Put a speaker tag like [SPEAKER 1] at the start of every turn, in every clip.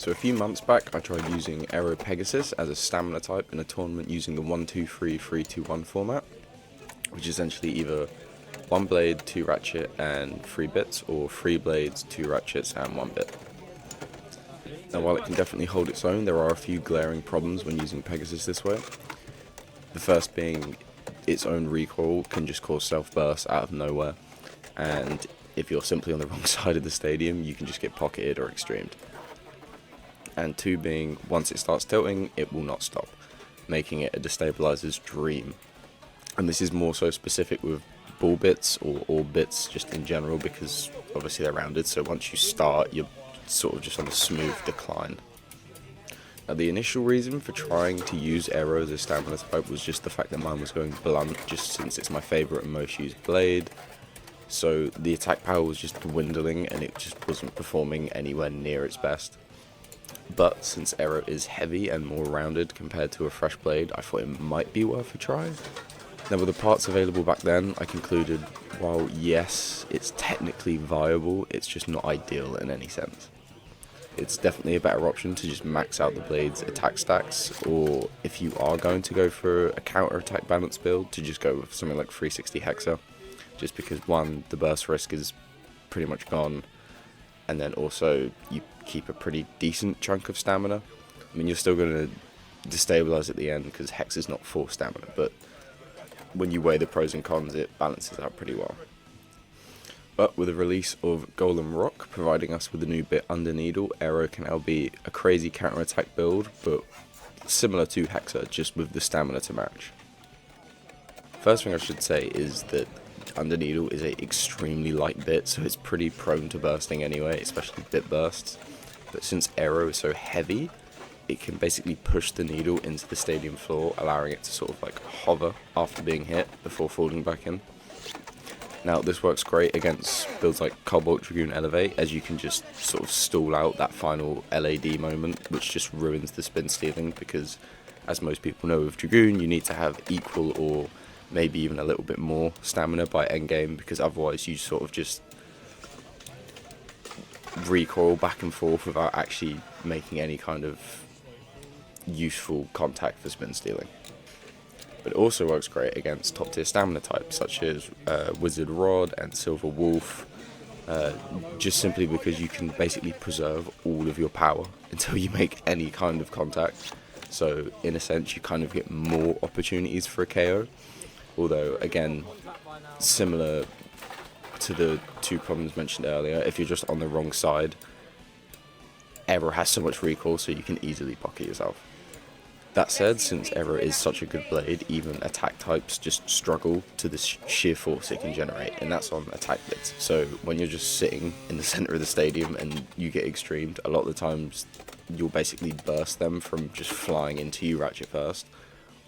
[SPEAKER 1] So a few months back I tried using Aero Pegasus as a stamina type in a tournament using the 1-2-3-3-2-1 format, which is essentially either 1 blade, 2 ratchet and 3 bits, or 3 blades, 2 ratchets and 1 bit. Now while it can definitely hold its own, there are a few glaring problems when using Pegasus this way. The first being its own recoil can just cause self-burst out of nowhere, and if you're simply on the wrong side of the stadium you can just get pocketed or extremed. And 2 being, once it starts tilting, it will not stop, making it a destabilizer's dream. And this is more so specific with ball bits or all bits just in general, because obviously they're rounded, so once you start you're sort of just on a smooth decline. Now the initial reason for trying to use Aero as a stamina type was just the fact that mine was going blunt, just since it's my favourite and most used blade. So the attack power was just dwindling and it just wasn't performing anywhere near its best. But since Aero is heavy and more rounded compared to a fresh blade, I thought it might be worth a try. Now with the parts available back then, I concluded, while yes, it's technically viable, it's just not ideal in any sense. It's definitely a better option to just max out the blade's attack stacks, or if you are going to go for a counter attack balance build, to just go with something like 360 Hexa, just because 1, the burst risk is pretty much gone, and then also you keep a pretty decent chunk of stamina. I mean, you're still going to destabilize at the end because Hex is not full stamina, but when you weigh the pros and cons, it balances out pretty well. But with the release of Golem Rock providing us with a new bit under Needle, Aero can now be a crazy counter-attack build, but similar to Hexa, just with the stamina to match. First thing I should say is that under Needle is a extremely light bit, so it's pretty prone to bursting anyway, especially bit bursts. But since Aero is so heavy, it can basically push the needle into the stadium floor, allowing it to sort of like hover after being hit before falling back in. Now this works great against builds like Cobalt Dragoon Elevate, as you can just sort of stall out that final LAD moment, which just ruins the spin stealing, because as most people know with Dragoon you need to have equal or maybe even a little bit more stamina by endgame, because otherwise you sort of just recoil back and forth without actually making any kind of useful contact for spin stealing. But it also works great against top tier stamina types such as Wizard Rod and Silver Wolf, just simply because you can basically preserve all of your power until you make any kind of contact. So in a sense you kind of get more opportunities for a KO, although again, similar to the 2 problems mentioned earlier, if you're just on the wrong side, Aero has so much recoil so you can easily pocket yourself. That said, since Aero is such a good blade, even attack types just struggle to the sheer force it can generate, and that's on attack bits. So when you're just sitting in the center of the stadium and you get extremed, a lot of the times you'll basically burst them from just flying into you ratchet first,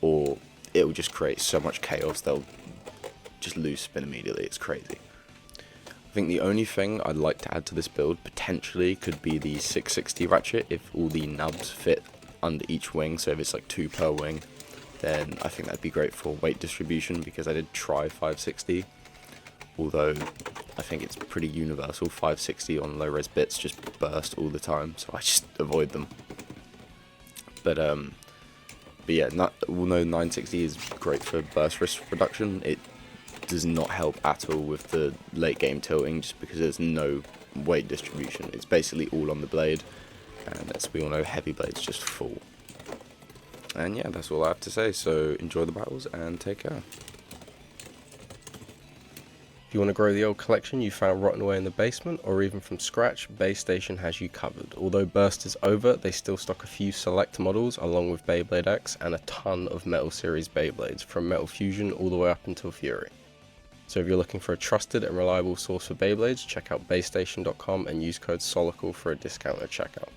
[SPEAKER 1] or it will just create so much chaos they'll just lose spin immediately. It's crazy. I think the only thing I'd like to add to this build potentially could be the 660 ratchet if all the nubs fit under each wing. So if it's like 2 per wing, then I think that'd be great for weight distribution, because I did try 560, although I think it's pretty universal. 560 on low res bits just burst all the time, so I just avoid them. But yeah, although 960 is great for burst risk reduction, it does not help at all with the late game tilting, just because there's no weight distribution. It's basically all on the blade, and as we all know, heavy blades just fall. And yeah, that's all I have to say, so enjoy the battles and take care. If you want to grow the old collection you found rotting away in the basement, or even from scratch, Base Station has you covered. Although Burst is over, they still stock a few select models along with Beyblade X and a ton of Metal Series Beyblades, from Metal Fusion all the way up until Fury. So if you're looking for a trusted and reliable source for Beyblades, check out baystation.com and use code SOLICAL for a discount at checkout.